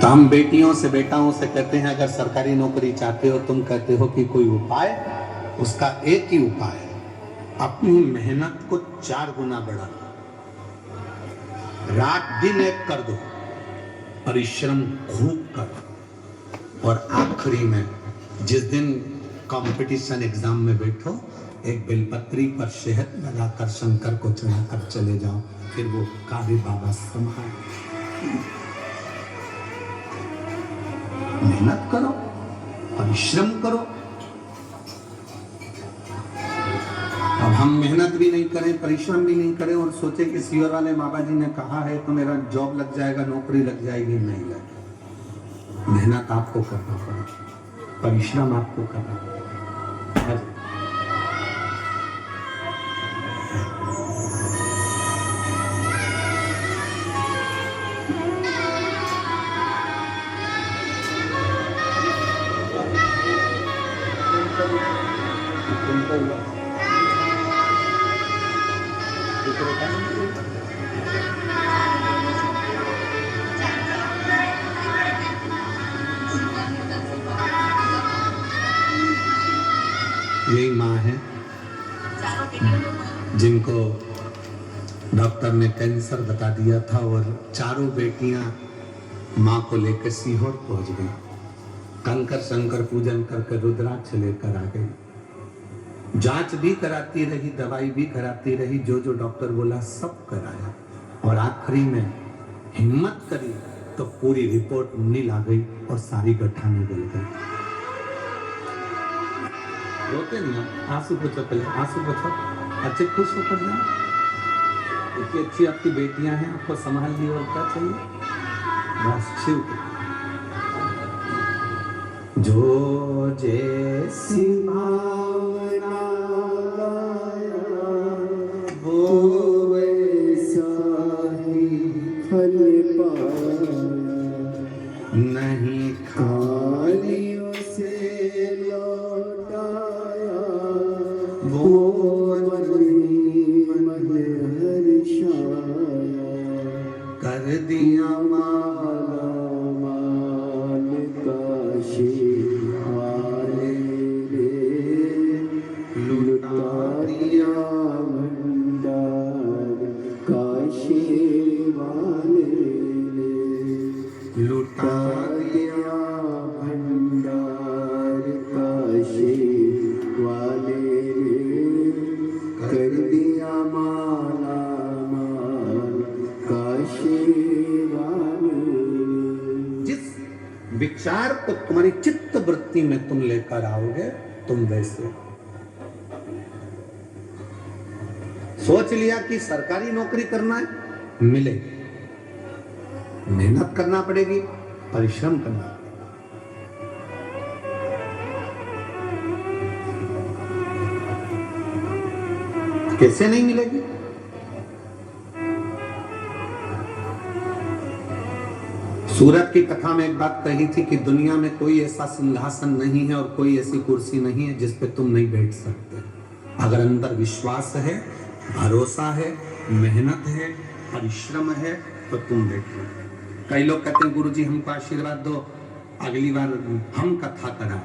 तो हम बेटियों से बेटाओं से कहते हैं अगर सरकारी नौकरी चाहते हो, तुम कहते हो कि कोई उपाय, उसका एक ही उपाय है, अपनी मेहनत को 4 गुना बढ़ा लो, रात दिन एक कर दो, परिश्रम खूब करो, और आखिरी में जिस दिन कंपटीशन एग्जाम में बैठो, एक बेलपत्री पर शहद लगाकर शंकर को चढ़ाकर चले जाओ, फिर वो कार्य बाबा संभाल। मेहनत करो, परिश्रम करो। अब हम मेहनत भी नहीं करें, परिश्रम भी नहीं करें और सोचे कि सीओर वाले बाबा जी ने कहा है तो मेरा जॉब लग जाएगा, नौकरी लग जाएगी, नहीं लगे। मेहनत आपको करना पड़ेगा, परिश्रम आपको करना पड़ेगा। यही माँ है जिनको डॉक्टर ने कैंसर बता दिया था और चारों बेटियां माँ को लेकर सीहोर पहुंच गई, कंकर शंकर पूजन करके रुद्राक्ष लेकर आ गई, जांच भी कराती रही, दवाई भी कराती रही, जो जो डॉक्टर बोला सब कराया, और आखिरी में हिम्मत करी तो पूरी रिपोर्ट नील आ गई और सारी गठा निकल गई। रोते नहीं, आंसू पोछो, पहले आंसू पोछो, अच्छे खुश होकर जाओ। इतनी अच्छी आपकी बेटियां हैं, आपको संभाल ली, और क्या चाहिए? बस शिव जो जैसी भावना वो वैसा ही फल पाया, नहीं खाली उसे लौटाया, वो मन हर्षाया, कर दिया माला मान काशी वाले रे, लुटा दिया भंडार काशी वाले रे, लुटा दिया भंडार काशी वाले रे, कर दिया माला माल काशी वाले। जिस विचार को तुम्हारी चित्त वृत्ति में तुम लेकर आओगे, तुम वैसे सोच लिया कि सरकारी नौकरी करना है, मिलेगी, मेहनत करना पड़ेगी, परिश्रम करना। कैसे नहीं मिलेगी? सूरत की कथा में एक बात कही थी कि दुनिया में कोई ऐसा सिंहासन नहीं है और कोई ऐसी कुर्सी नहीं है जिस पे तुम नहीं बैठ सकते। अगर अंदर विश्वास है, भरोसा है, मेहनत है, परिश्रम है, तो तुम बैठो। कई लोग कहते हैं गुरुजी हमको आशीर्वाद दो, अगली बार हम कथा करा,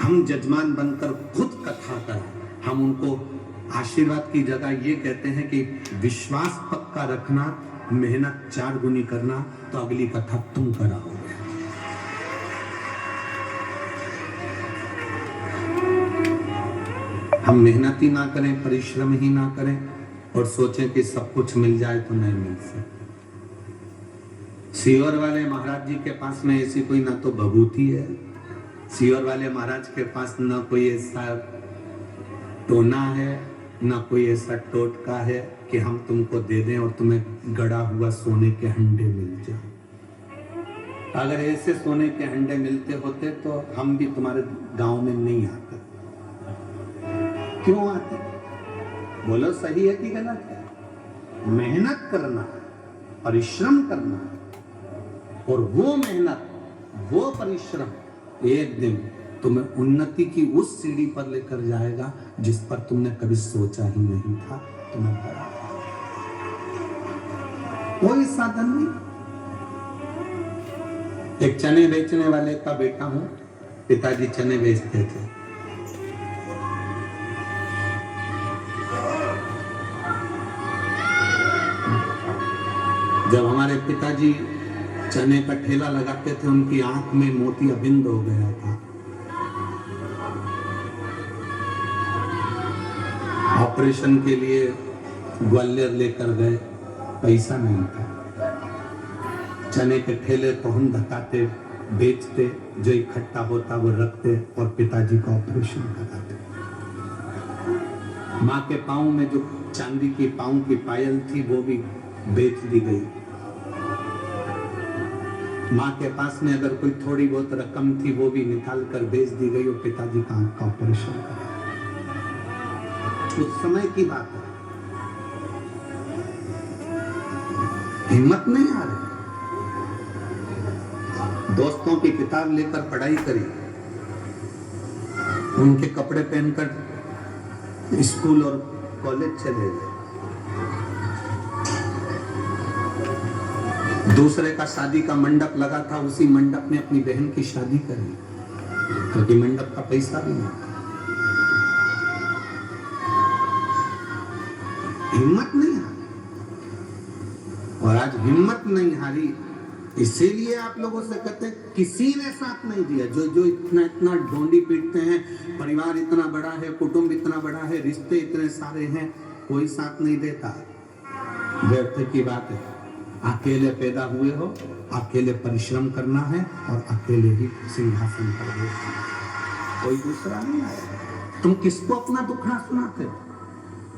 हम जजमान बनकर खुद कथा करा। हम उनको आशीर्वाद की जगह ये कहते हैं कि विश्वास पक्का रखना, मेहनत 4 गुनी करना, तो अगली कथा तुम कराओगे। हम मेहनत ही ना करें, परिश्रम ही ना करें और सोचें कि सब कुछ मिल जाए, तो नहीं मिल सकता। सीहोर वाले महाराज जी के पास में ऐसी कोई ना तो भभूति है, सीहोर वाले महाराज के पास ना कोई ऐसा टोना है, ना कोई ऐसा टोटका है कि हम तुमको दे दें और तुम्हें गड़ा हुआ सोने के हंडे मिल जाए। अगर ऐसे सोने के हंडे मिलते होते तो हम भी तुम्हारे गांव में नहीं आते। क्यों आते? बोलो सही है कि गलत है? मेहनत करना, परिश्रम करना, और वो मेहनत, वो परिश्रम एक दिन तुम्हें उन्नति की उस सीढ़ी पर लेकर जाएगा जिस पर तुमने कभी सोचा ही नहीं था। तुम्हें पड़ा कोई साधन नहीं, एक चने बेचने वाले का बेटा हूं, पिताजी चने बेचते थे। जब हमारे पिताजी चने का ठेला लगाते थे, उनकी आंख में मोतियाबिंद हो गया था। ऑपरेशन के लिए ग्वालियर लेकर गए, पैसा नहीं था। चने के ठेले को हम धकाते, बेचते, जो इकट्ठा होता वो रखते और पिताजी का ऑपरेशन कराते। माँ के पाँव में जो चांदी की पाँव की पायल थी वो भी बेच दी गई। माँ के पास में अगर कोई थोड़ी बहुत रकम थी वो भी निकाल कर बेच दी गई और पिताजी का आंख का ऑपरेशन करा। उस समय की बात है, हिम्मत नहीं आ रही। दोस्तों की किताब लेकर पढ़ाई करी, उनके कपड़े पहनकर स्कूल और कॉलेज चले गए। दूसरे का शादी का मंडप लगा था, उसी मंडप में अपनी बहन की शादी करी, क्योंकि मंडप का पैसा भी नहीं। हिम्मत नहीं हारी, और आज हिम्मत नहीं हारी, इसीलिए आप लोगों से कहते हैं किसी ने साथ नहीं दिया। जो इतना इतना ढोंडी पीटते हैं, परिवार इतना बड़ा है, कुटुंब इतना बड़ा है, रिश्ते इतने सारे हैं, कोई साथ नहीं देता। व्यर्थ की बात है। अकेले पैदा हुए हो, अकेले परिश्रम करना है और अकेले ही सिंहासन पर बैठना, कोई दूसरा नहीं आया। तुम किसको अपना दुखड़ा सुनाते हो?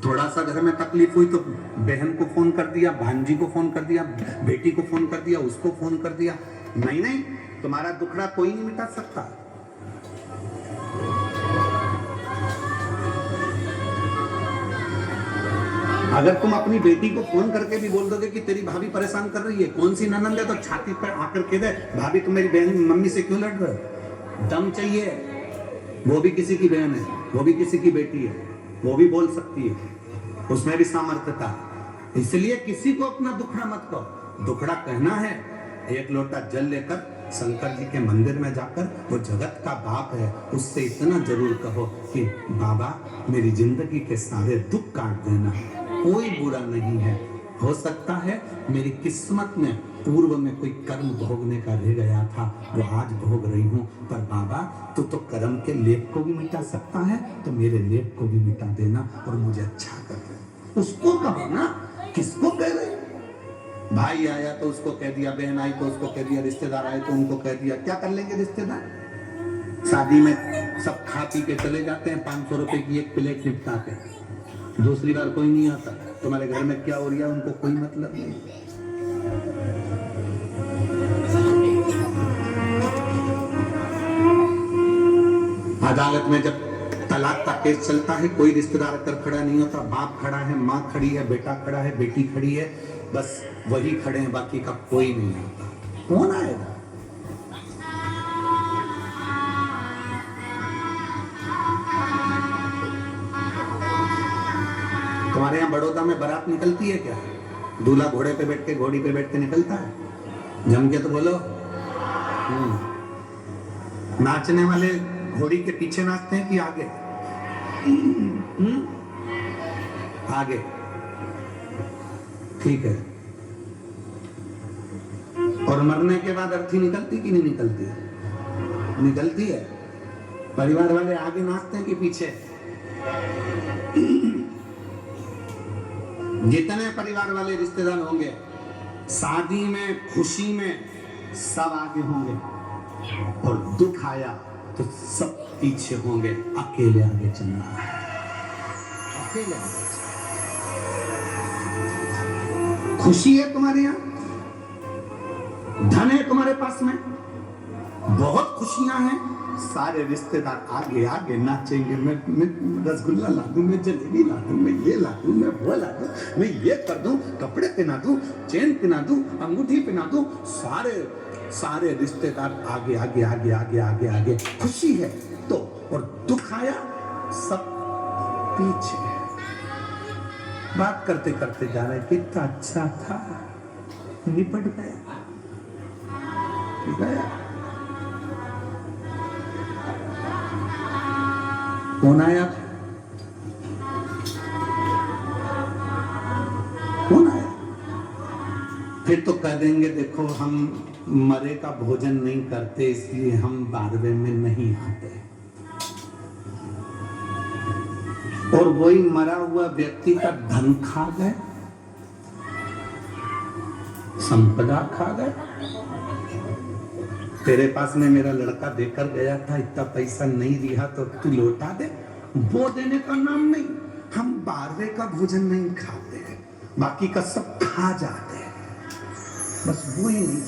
थोड़ा सा घर में तकलीफ हुई तो बहन को फोन कर दिया, भांजी को फोन कर दिया, बेटी को फोन कर दिया, उसको फोन कर दिया। नहीं नहीं, तुम्हारा दुखड़ा कोई नहीं मिटा सकता। अगर तुम अपनी बेटी को फोन करके भी बोल दोगे कि तेरी भाभी परेशान कर रही है, कौन सी ननंद है, तो छाती पर आकर कह दे, भाभी तुम मेरी बहन मम्मी से क्यों लड़ रहे हो? दम चाहिए। वो भी किसी की बहन है, वो भी किसी की बेटी है, वो भी बोल सकती है, उसमें भी सामर्थ्यता है। इसलिए किसी को अपना दुखड़ा मत कहो। दुखड़ा कहना है, एक लोटा जल लेकर शंकर जी के मंदिर में जाकर, वो जगत का बाप है, उससे इतना जरूर कहो कि बाबा मेरी जिंदगी के सारे दुख काट देना, कोई बुरा नहीं है। हो सकता है मेरी किस्मत में पूर्व में कोई कर्म भोगने का रह गया था, वो आज भोग रही हूँ, पर बाबा तू तो कर्म के लेप को भी मिटा सकता है, तो मेरे लेप को भी मिटा देना और मुझे अच्छा कर दे। उसको कहो ना, किसको कह रहे? भाई आया तो उसको कह दिया, बहन आई तो उसको कह दिया, रिश्तेदार आए तो उनको कह दिया। क्या कर लेंगे रिश्तेदार? शादी में सब खा पी के चले जाते हैं, 500 रुपए की एक प्लेट निपटा के, दूसरी बार कोई नहीं आता। तुम्हारे घर में क्या हो रहा है उनको कोई मतलब नहीं। अदालत में जब तलाक का केस चलता है, कोई रिश्तेदार कर खड़ा नहीं होता। बाप खड़ा है, माँ खड़ी है, बेटा खड़ा है, बेटी खड़ी है, बस वही खड़े हैं, बाकी का कोई नहीं आता। कौन आएगा? तुम्हारे यहाँ बड़ौदा में बारात निकलती है क्या? दूल्हा घोड़े पे बैठ के, घोड़ी पे बैठ के निकलता है? जम के तो बोलो। नाचने वाले घोड़ी के पीछे नाचते हैं कि आगे? आगे। ठीक है। और मरने के बाद अर्थी निकलती कि नहीं निकलती? निकलती है। परिवार वाले आगे नाचते हैं कि पीछे? जितने परिवार वाले रिश्तेदार होंगे, शादी में, खुशी में सब आगे होंगे, और दुख आया तो सब पीछे होंगे। अकेले आगे चलना है, अकेले आगे। खुशी है तुम्हारे यहाँ, धन है तुम्हारे पास में, बहुत खुशियां हैं, सारे रिश्तेदार आगे आगे नाचेंगे। मैं रसगुल्ला ला दूं, मैं जलेबी ला दूं, मैं ये ला दूं, मैं वो ला दूं, मैं ये कर दूं, कपड़े पहना दूं, चेन पहना दूं, अंगूठी पहना दूं। सारे रिश्तेदार आगे आगे आगे आगे आगे आगे। खुशी है तो, और दुख आया सब पीछे। बात करते करते जा रहे, कितना अच्छा था, निपट गया। गया। कौन आया? कौन आया? फिर तो कह देंगे देखो हम मरे का भोजन नहीं करते इसलिए हम 12वें में नहीं आते। और वही मरा हुआ व्यक्ति का धन खा गए, संपदा खा गए। तेरे पास में मेरा लड़का देकर गया था, इतना पैसा नहीं दिया तो तू लौटा दे। वो देने का नाम नहीं। हम 12वें का भोजन नहीं खाते हैं, बाकी का सब खा जाते हैं, बस वो ही नहीं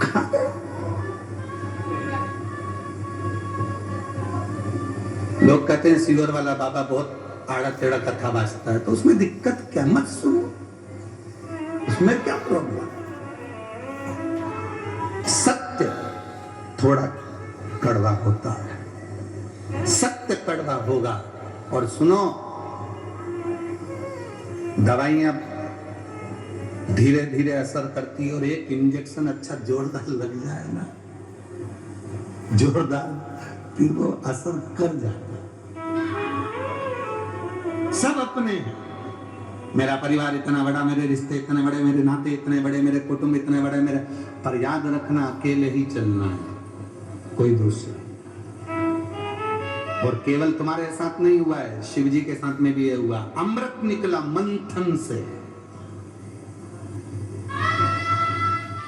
खाते। लोग कहते हैं सिल्वर वाला बाबा बहुत आड़ा टेढ़ा कथा बाजता है, तो उसमें दिक्कत क्या? मत सुनो, उसमें क्या प्रॉब्लम? सत्य थोड़ा कड़वा होता है, सत्य कड़वा होगा। और सुनो, दवाइयां धीरे धीरे असर करती है और एक इंजेक्शन अच्छा जोरदार लग जाए ना, जोरदार, फिर वो असर कर जाता। सब अपने हैं। मेरा परिवार इतना बड़ा, मेरे रिश्ते इतने बड़े, मेरे नाते इतने बड़े, मेरे कुटुंब इतने बड़े, मेरे, पर याद रखना अकेले ही चलना है, कोई दूसरा। और केवल तुम्हारे साथ नहीं हुआ है, शिव जी के साथ में भी ये हुआ। अमृत निकला मंथन से,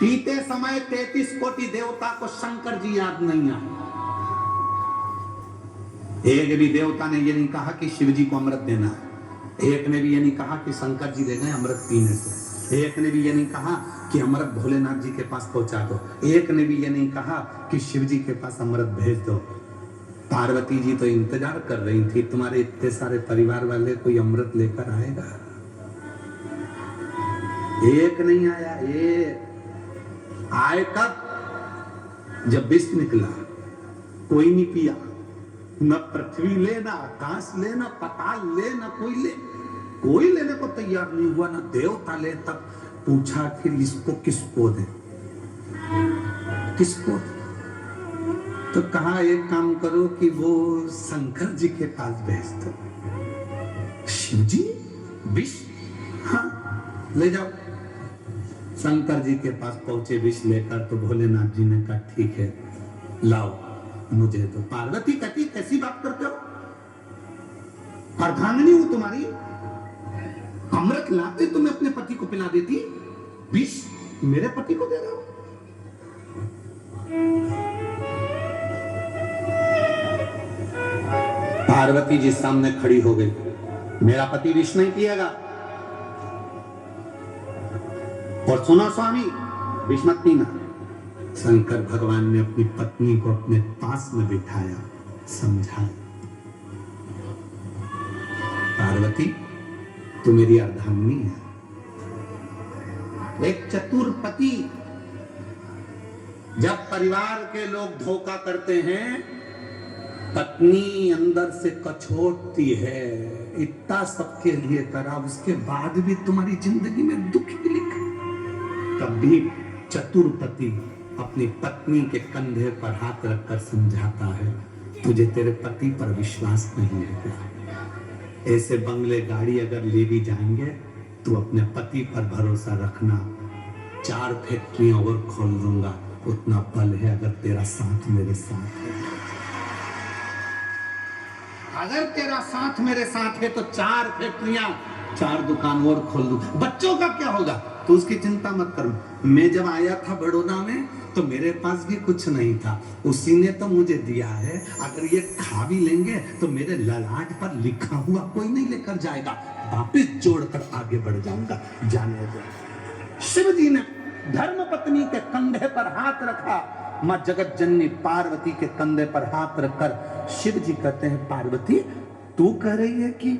पीते समय 33 कोटि देवता को शंकर जी याद नहीं आए। एक भी देवता ने ये नहीं कहा कि शिव जी को अमृत देना है, एक ने भी ये नहीं कहा कि शंकर जी दे गए अमृत पीने से, एक ने भी ये नहीं कहा कि अमृत भोलेनाथ जी के पास पहुंचा दो, एक ने भी ये नहीं कहा कि शिव जी के पास अमृत भेज दो। पार्वती जी तो इंतजार कर रही थी, तुम्हारे इतने सारे परिवार वाले कोई अमृत लेकर आएगा, एक नहीं आया। ये आए कब? जब विष निकला, कोई नहीं पिया, न पृथ्वी ले, न आकाश ले, न पताल ले, न कोई लेने को तैयार नहीं हुआ, न देवता ले। तब पूछा फिर इसको किसको दे, किसको? तो कहा एक काम करो कि वो शंकर जी के पास भेज दो। शिव जी विष? हाँ, ले जाओ। शंकर जी के पास पहुंचे विष लेकर, तो भोलेनाथ जी ने कहा ठीक है लाओ मुझे दो। पार्वती कहती कैसी बात करते हो, अर्धांगिनी हूं तुम्हारी, अमृत लाते तुम्हें अपने पति को पिला देती, विष मेरे पति को दे रहे हो? पार्वती जी सामने खड़ी हो गई, मेरा पति विष नहीं पिएगा। और सुनो स्वामी, विष मत पीना। शंकर भगवान ने अपनी पत्नी को अपने पास में बिठाया, समझाया, पार्वती तू मेरी अर्धांगिनी है। एक चतुर पति, जब परिवार के लोग धोखा करते हैं, पत्नी अंदर से कछोटती है, इतना सबके लिए करा, उसके बाद भी तुम्हारी जिंदगी में दुख ही लिखा। तब भी चतुर पति अपनी पत्नी के कंधे पर हाथ रखकर समझाता है, तुझे तेरे पति पर विश्वास नहीं है। ऐसे बंगले गाड़ी अगर ले भी जाएंगे तो अपने पति पर भरोसा रखना। 4 फैक्ट्रियां और खोल दूंगा, उतना बल है अगर तेरा साथ मेरे साथ है। अगर तेरा साथ मेरे साथ है तो 4 फैक्ट्रियां, 4 दुकान और खोल दूं। बच्चों का क्या होगा तो उसकी चिंता मत करो। मैं जब आया था बड़ौदा में तो मेरे पास भी कुछ नहीं था, उसी ने तो मुझे दिया है। अगर ये खा भी लेंगे तो मेरे ललाट पर लिखा हुआ कोई नहीं लेकर जाएगा, वापिस जोड़कर आगे बढ़ जाऊंगा, जाने दो। शिव जी ने धर्म पत्नी के कंधे पर हाथ रखा, मां जगत जननी पार्वती के कंधे पर हाथ रखकर शिव जी कहते हैं, पार्वती तू कह रही है कि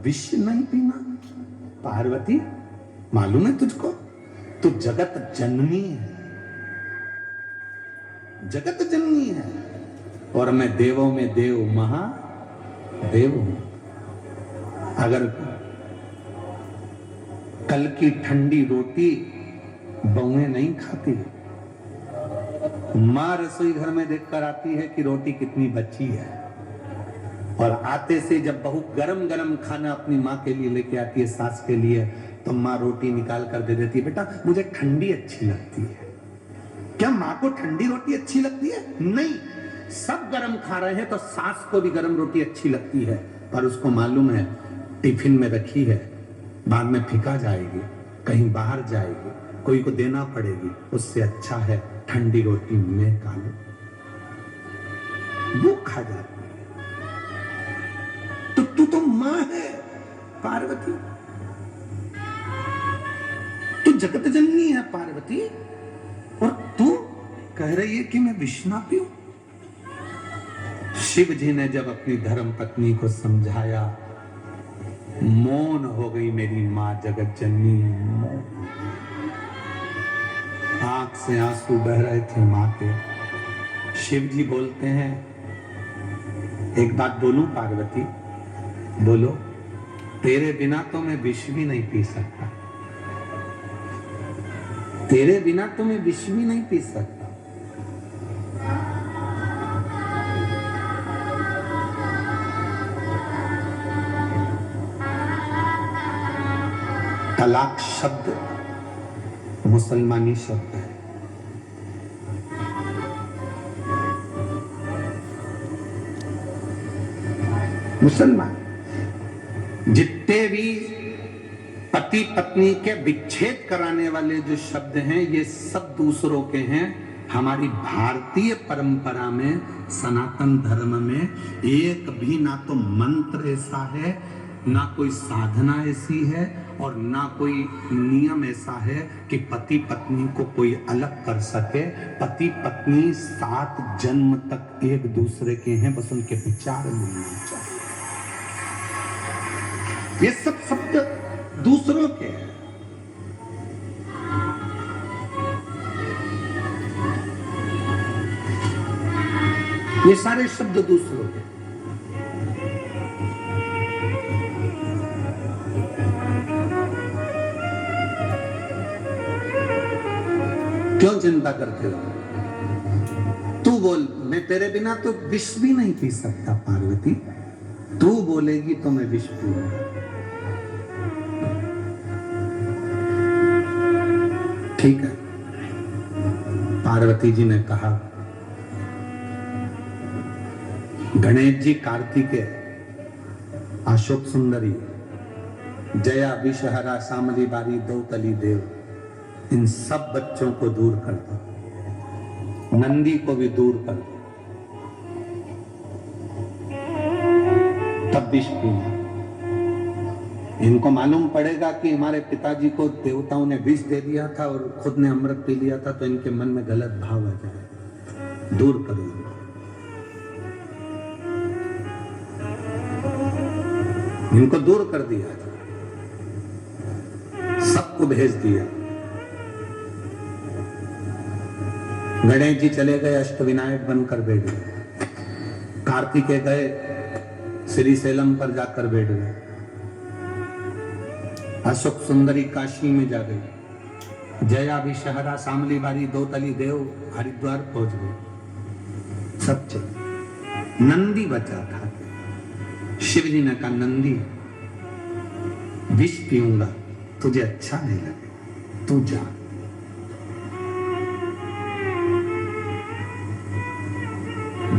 विष नहीं पीना? पार्वती मालूम है तुझको, तू जगत जननी है, जगत जननी है, और मैं देवों में देव महादेव हूं। अगर कल की ठंडी रोटी बहुएं नहीं खाती। माँ रसोई घर में देखकर आती है कि रोटी कितनी बची है, और आते से जब बहू गरम गरम खाना अपनी माँ के लिए लेके आती है, सास के लिए, तो माँ रोटी निकाल कर दे देती है, बेटा मुझे ठंडी अच्छी लगती है। क्या माँ को ठंडी रोटी अच्छी लगती है? नहीं, सब गरम खा रहे हैं तो सास को भी गरम रोटी अच्छी लगती है, पर उसको मालूम है टिफिन में रखी है, बाद में फेंका जाएगी, कहीं बाहर जाएगी, कोई को देना पड़ेगी, उससे अच्छा है ठंडी रोटी मैं खा लूं। वो खा जाती है। तो तू तो मां है पार्वती, तू जगत जननी है पार्वती, और तू कह रही है कि मैं विष ना पीऊं। शिव जी ने जब अपनी धर्म पत्नी को समझाया, मौन हो गई मेरी मां जगत जननी। आंख से आंसू बह रहे थे मां के। शिव जी बोलते हैं, एक बात बोलूं पार्वती? बोलो। तेरे बिना तो मैं विष भी नहीं पी सकता, तेरे बिना तो मैं विष भी नहीं पी सकता। तलाक शब्द मुसलमानी शब्द है। मुसलमान जितने भी पति पत्नी के विच्छेद कराने वाले जो शब्द हैं, ये सब दूसरों के हैं। हमारी भारतीय परंपरा में, सनातन धर्म में एक भी ना तो मंत्र ऐसा है, ना कोई साधना ऐसी है, और ना कोई नियम ऐसा है कि पति पत्नी को कोई अलग कर सके। पति पत्नी 7 जन्म तक एक दूसरे के हैं, बस उनके विचार मिलने चाहिए। ये सब शब्द दूसरों के हैं। ये सारे शब्द दूसरों के। क्यों चिंता करते हो? तू बोल, मैं तेरे बिना तो विष भी नहीं पी सकता पार्वती, तू बोलेगी तो मैं विष पीऊंगा। ठीक है। पार्वती जी ने कहा, गणेश जी, कार्तिकेय, अशोक सुंदरी, जया, विषहरा, शामली बारी, दौतली देव, इन सब बच्चों को दूर कर दो, नंदी को भी दूर कर दो, तब विष पीना। इनको मालूम पड़ेगा कि हमारे पिताजी को देवताओं ने विष दे दिया था और खुद ने अमृत पी लिया था, तो इनके मन में गलत भाव आ जाए। दूर करो इनको, दूर कर दिया, सबको भेज दिया। गणेश जी चले गए, अष्टविनायक बनकर बैठ गए। कार्तिकेय गए, श्री सेलम पर जाकर बैठ गए। अशोक सुंदरी काशी में जा गई। जया, विषहरा, शामली बारी, दौतली देव हरिद्वार पहुंच गए। सब चले, नंदी बचा था। शिव जी ने कहा, नंदी विष पीऊंगा, तुझे अच्छा नहीं लगे, तू जा।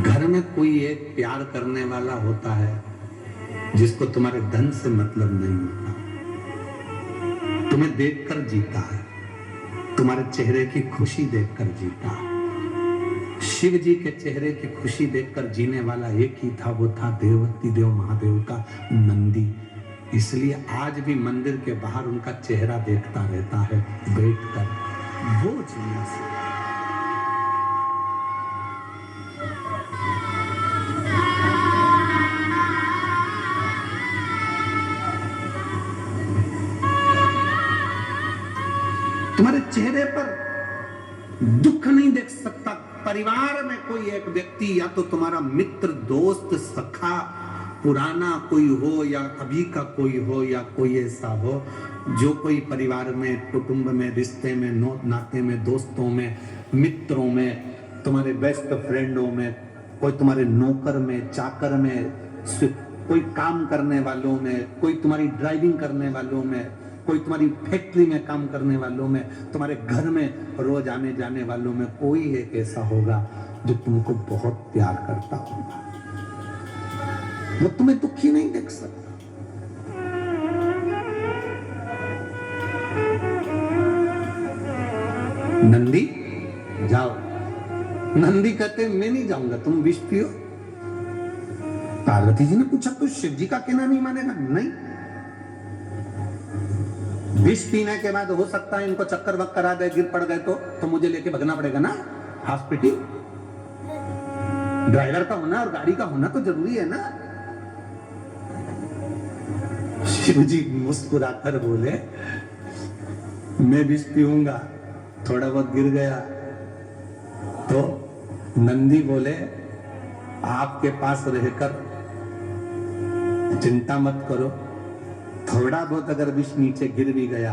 घर में कोई एक प्यार करने वाला होता है जिसको तुम्हारे धन से मतलब नहीं होता, तुम्हें देखकर जीता है, तुम्हारे चेहरे की खुशी देखकर जीता है। शिव जी के चेहरे की खुशी देखकर जीने वाला एक ही था, वो था देवती देव महादेव का नंदी। इसलिए आज भी मंदिर के बाहर उनका चेहरा देखता रहता है बैठकर। वो जीना से तुम्हारे चेहरे पर दुख नहीं देख सकता। परिवार में कोई एक व्यक्ति, या तो तुम्हारा मित्र, दोस्त, सखा, पुराना कोई हो या अभी का कोई हो या कोई ऐसा हो जो कोई परिवार में, कुटुंब में, रिश्ते में, नाते में, दोस्तों में, मित्रों में, तुम्हारे बेस्ट फ्रेंडों में, कोई तुम्हारे नौकर में, चाकर में, कोई काम करने वालों में, कोई तुम्हारी ड्राइविंग करने वालों में, कोई तुम्हारी फैक्ट्री में काम करने वालों में, तुम्हारे घर में रोज आने जाने वालों में कोई एक ऐसा होगा जो तुमको बहुत प्यार करता होगा। वो तुम्हें दुखी नहीं देख सकता। नंदी जाओ। नंदी कहते मैं नहीं जाऊंगा, तुम विष पियो। पार्वती जी ने पूछा तो शिव जी का कहना नहीं मानेगा? नहीं। विष पीने के बाद हो सकता है इनको चक्कर वक्कर आ गए, गिर पड़ गए तो मुझे लेके भगना पड़ेगा ना हॉस्पिटल। ड्राइवर का होना और गाड़ी का होना तो जरूरी है ना। शिव जी मुस्कुराकर बोले मैं विष पीऊंगा, थोड़ा बहुत गिर गया तो नंदी बोले आपके पास रहकर चिंता मत करो, थोड़ा बहुत अगर विष नीचे गिर भी गया,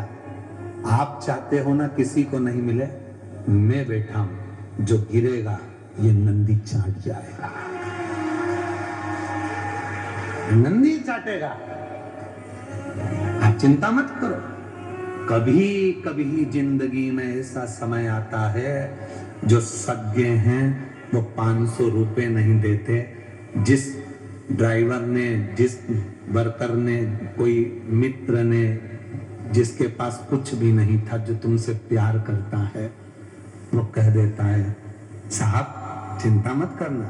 आप चाहते हो ना किसी को नहीं मिले, मैं बैठा हूं, जो गिरेगा ये नंदी चाट जाएगा, नंदी चाटेगा, आप चिंता मत करो। कभी कभी जिंदगी में ऐसा समय आता है जो सज्ञ हैं वो 500 रुपए नहीं देते। जिस ड्राइवर ने, जिस वर्कर ने, कोई मित्र ने, जिसके पास कुछ भी नहीं था, जो तुमसे प्यार करता है, वो कह देता है साहब चिंता मत करना,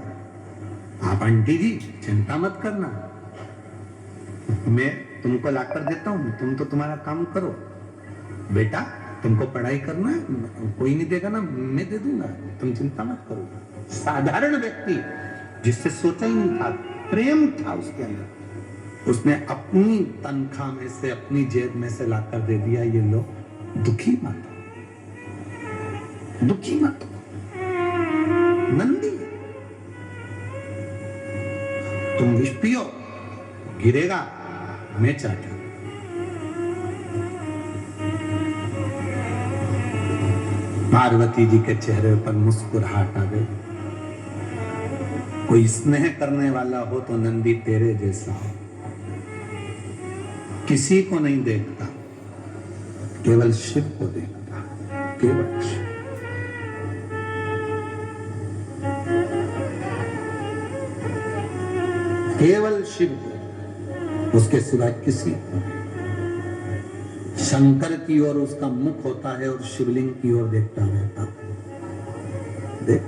आप आंटी जी चिंता मत करना, मैं तुमको लाकर देता हूं, तुम तो तुम्हारा काम करो, बेटा तुमको पढ़ाई करना है, कोई नहीं देगा ना, मैं दे दूंगा, तुम चिंता मत करो। साधारण व्यक्ति जिससे सोचा ही नहीं था, प्रेम था उसके अंदर, उसने अपनी तनख्वाह में से, अपनी जेब में से लाकर दे दिया, ये लो, दुखी मत, दुखी मत। नंदी तुम विष पियो, गिरेगा, मैं चाहता। पार्वती जी के चेहरे पर मुस्कुराहट आ गई। कोई स्नेह करने वाला हो तो नंदी तेरे जैसा हो, किसी को नहीं देखता, केवल शिव को देखता, केवल शिव। केवल शिव को, उसके सिवाय किसी को। शंकर की ओर उसका मुख होता है और शिवलिंग की ओर देखता रहता। देख,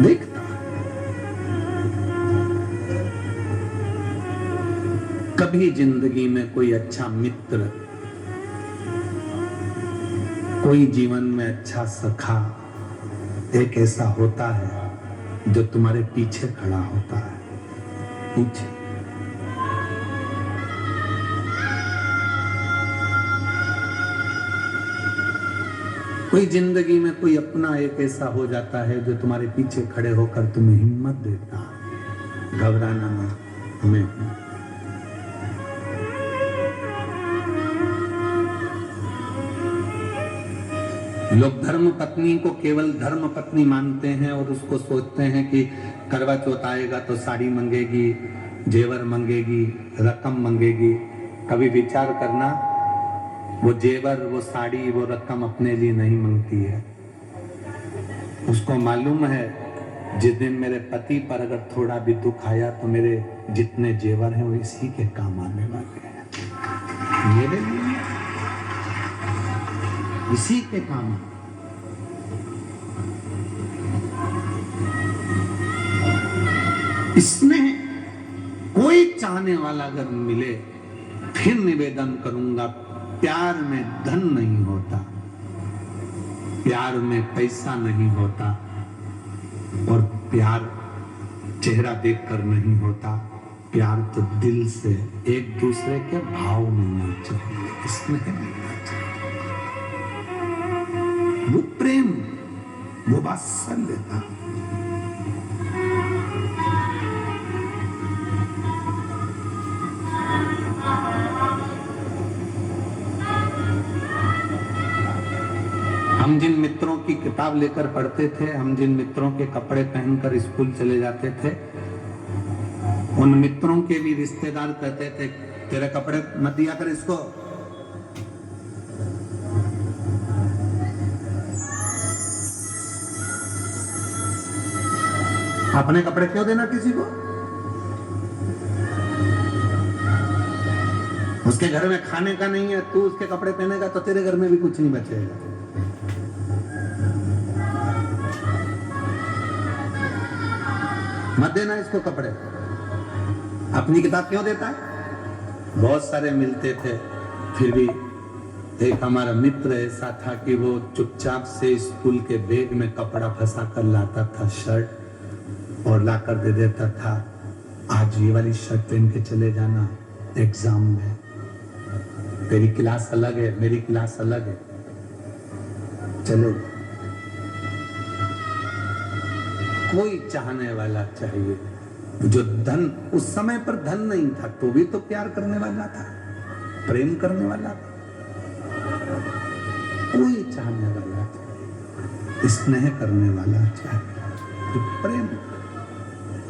देखता। कभी जिंदगी में कोई अच्छा मित्र, कोई जीवन में अच्छा सखा एक ऐसा होता है जो तुम्हारे पीछे खड़ा होता है, पीछे। कोई जिंदगी में कोई अपना एक ऐसा हो जाता है जो तुम्हारे पीछे खड़े होकर तुम्हें हिम्मत देता है, घबराना मत, हमें। लोग धर्म पत्नी को केवल धर्म पत्नी मानते हैं और उसको सोचते हैं कि करवा चौथ आएगा तो साड़ी मांगेगी, जेवर मांगेगी, रकम मांगेगी। कभी विचार करना, वो जेवर, वो साड़ी, वो रकम अपने लिए नहीं मांगती है। उसको मालूम है जिस दिन मेरे पति पर अगर थोड़ा भी दुख आया तो मेरे जितने जेवर हैं वो इसी के काम आने वाले हैं, मेरे लिए इसी के काम। इसमें कोई चाहने वाला अगर मिले, फिर निवेदन करूंगा, प्यार में धन नहीं होता, प्यार में पैसा नहीं होता, और प्यार चेहरा देखकर नहीं होता। प्यार तो दिल से, एक दूसरे के भाव मिलना चाहिए, इसमें मिलना चाहिए। वो प्रेम, वो वात्सल्यता। हम जिन मित्रों की किताब लेकर पढ़ते थे, हम जिन मित्रों के कपड़े पहनकर स्कूल चले जाते थे, उन मित्रों के भी रिश्तेदार कहते थे तेरे कपड़े मत दिया कर इसको। अपने कपड़े क्यों देना किसी को? उसके घर में खाने का नहीं है, तू उसके कपड़े पहनेगा तो तेरे घर में भी कुछ नहीं बचेगा। मत देना इसको कपड़े। अपनी किताब क्यों देता है? बहुत सारे मिलते थे, फिर भी एक हमारा मित्र ऐसा था कि वो चुपचाप से स्कूल के बैग में कपड़ा फंसा कर लाता था, शर्ट, और लाकर दे देता था, आज ये वाली शर्ट पहन के चले जाना एग्जाम में, तेरी क्लास अलग है, मेरी क्लास अलग है, चलो। कोई चाहने वाला चाहिए, जो धन, उस समय पर धन नहीं था तो भी तो प्यार करने वाला था, प्रेम करने वाला था। कोई चाहने वाला चाहिए, स्नेह करने वाला चाहिए, तो प्रेम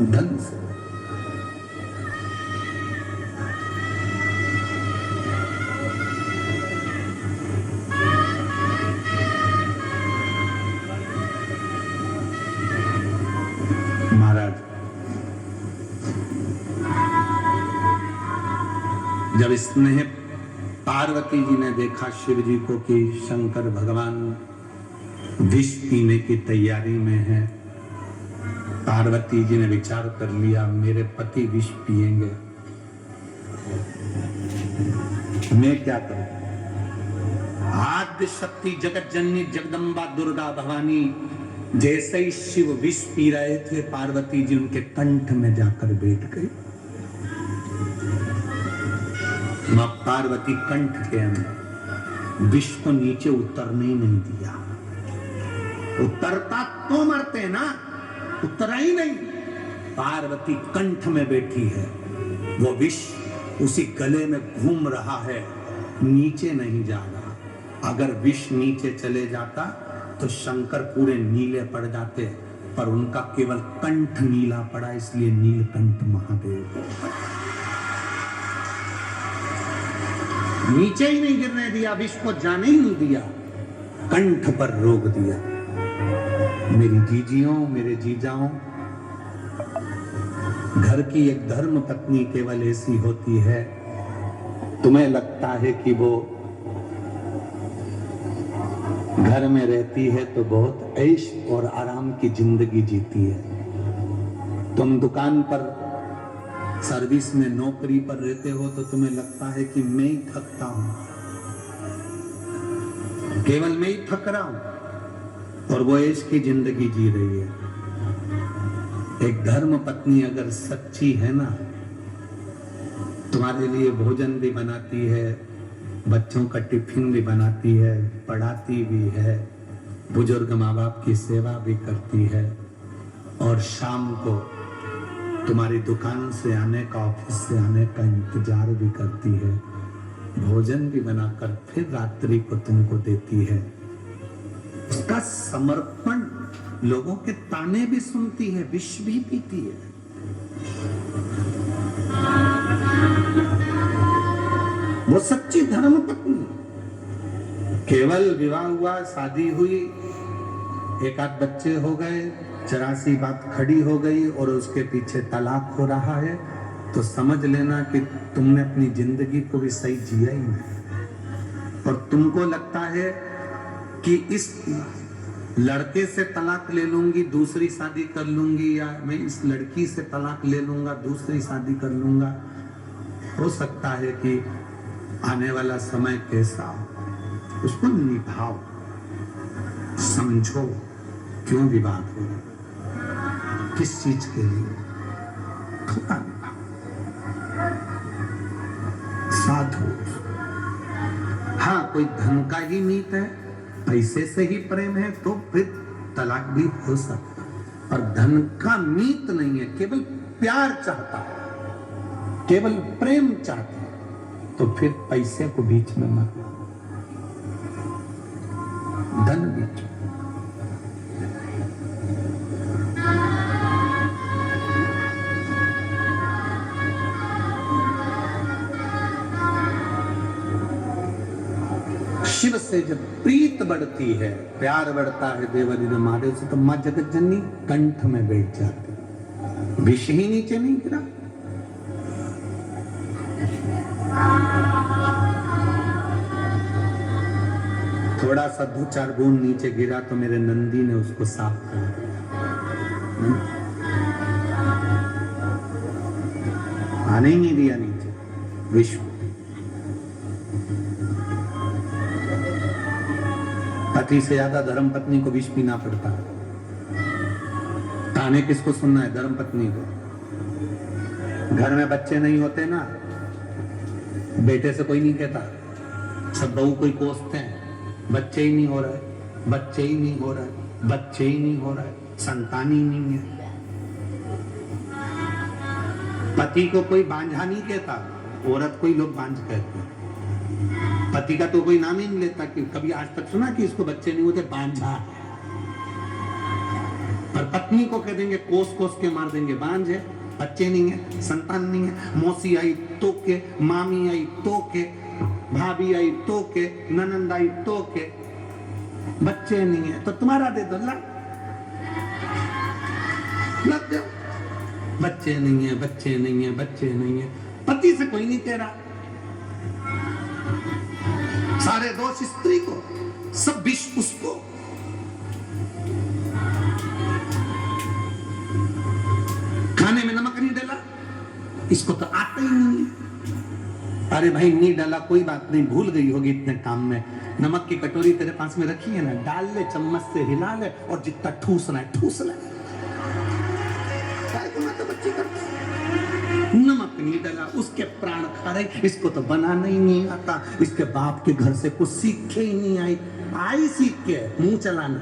धन से। महाराज जब स्नेह पार्वती जी ने देखा शिव जी को कि शंकर भगवान विष पीने की तैयारी में है, पार्वती जी ने विचार कर लिया मेरे पति विष पिएंगे, मैं क्या करूं? आद्य शक्ति जगत जननी जगदम्बा दुर्गा भवानी जैसे ही शिव विष पी रहे थे, पार्वती जी उनके कंठ में जाकर बैठ गई। मां पार्वती कंठ के अंदर विष को नीचे उतरने ही नहीं दिया। उतरता तो मरते ना, उतरा ही नहीं। पार्वती कंठ में बैठी है, वो विष उसी गले में घूम रहा है, नीचे नहीं जा रहा। अगर विष नीचे चले जाता तो शंकर पूरे नीले पड़ जाते, पर उनका केवल कंठ नीला पड़ा, इसलिए नीलकंठ महादेव। नीचे ही नहीं गिरने दिया, विष को जाने ही नहीं दिया, कंठ पर रोक दिया। मेरी जीजियों, मेरे जीजाओं, घर की एक धर्म पत्नी केवल ऐसी होती है, तुम्हें लगता है कि वो घर में रहती है तो बहुत ऐश और आराम की जिंदगी जीती है। तुम दुकान पर सर्विस में नौकरी पर रहते हो तो तुम्हें लगता है कि मैं ही थकता हूं, केवल मैं ही थक रहा हूं, और वो ऐश की जिंदगी जी रही है। एक धर्म पत्नी अगर सच्ची है ना, तुम्हारे लिए भोजन भी बनाती है, बच्चों का टिफिन भी बनाती है, पढ़ाती भी है, बुजुर्ग माँ बाप की सेवा भी करती है, और शाम को तुम्हारी दुकान से आने का, ऑफिस से आने का इंतजार भी करती है, भोजन भी बनाकर फिर रात्रि को तुमको देती है। उसका समर्पण, लोगों के ताने भी सुनती है, विष भी पीती है। वो सच्ची धर्म पत्नी। केवल विवाह हुआ, शादी हुई, एक आध बच्चे हो गए, 84 बात खड़ी हो गई और उसके पीछे तलाक हो रहा है, तो समझ लेना कि तुमने अपनी जिंदगी को भी सही जिया ही नहीं। और तुमको लगता है कि इस लड़के से तलाक ले लूंगी, दूसरी शादी कर लूंगी, या मैं इस लड़की से तलाक ले लूंगा, दूसरी शादी कर लूंगा। हो सकता है कि आने वाला समय कैसा, उसको निभाओ, समझो क्यों विवाद हो रहा, किस चीज के लिए, थोड़ा निभाओ, साधु। हाँ, कोई धन का ही मीत है पैसे से ही प्रेम है तो फिर तलाक भी हो सकता है। और धन का मीत नहीं है, केवल प्यार चाहता है, केवल प्रेम चाहता है, तो फिर पैसे को बीच में मत लाओ, धन बीच में। शिव से जब प्रीत बढ़ती है, प्यार बढ़ता है देवरी महादेव से, तो मां जगत जननी कंठ में बैठ जाती, विष ही नीचे नहीं गिरा। थोड़ा सा 2-4 बूंद नीचे गिरा तो मेरे नंदी ने उसको साफ कर दिया, आने ही नहीं दिया नीचे विश्व। पति से ज्यादा धर्म पत्नी को विष पीना पड़ता है। ताने किसको सुनना है? धर्म पत्नी को। घर में बच्चे नहीं होते ना, बेटे से कोई नहीं कहता, सब बहू कोई कोसते हैं, बच्चे ही नहीं हो रहे, बच्चे ही नहीं हो रहे, बच्चे ही नहीं हो रहे, संतान ही नहीं है। पति को कोई बांझा नहीं कहता, औरत को ही लोग बांझ कहते हैं। पति का तो कोई नाम ही नहीं लेता, कि कभी आज तक सुना कि इसको बच्चे नहीं होते, बांझा है। और पत्नी को कह देंगे, कोस कोस के मार देंगे, बांझ है, बच्चे नहीं है, संतान नहीं है। मौसी आई तो के, मामी आई तो के, भाभी आई तो के, ननंद आई तो के, बच्चे नहीं है तो तुम्हारा दे दो, लग जाओ। बच्चे नहीं है, बच्चे नहीं है, बच्चे नहीं है, पति से कोई नहीं कह रहा। सारे दोष स्त्री को, सब विष उसको। खाने में नमक नहीं डाला, इसको तो आता ही नहीं है। अरे भाई नहीं डाला कोई बात नहीं, भूल गई होगी इतने काम में। नमक की कटोरी तेरे पास में रखी है ना, डाल ले, चम्मच से हिला ले, और जितना ठूसना है ठूस ले। तो बच्चे करते, नमक नहीं डाला, उसके प्राण खा रहे, इसको तो बनाना ही नहीं आता, इसके बाप के घर से कुछ सीखे ही नहीं आई सीख के मुंह चलाना।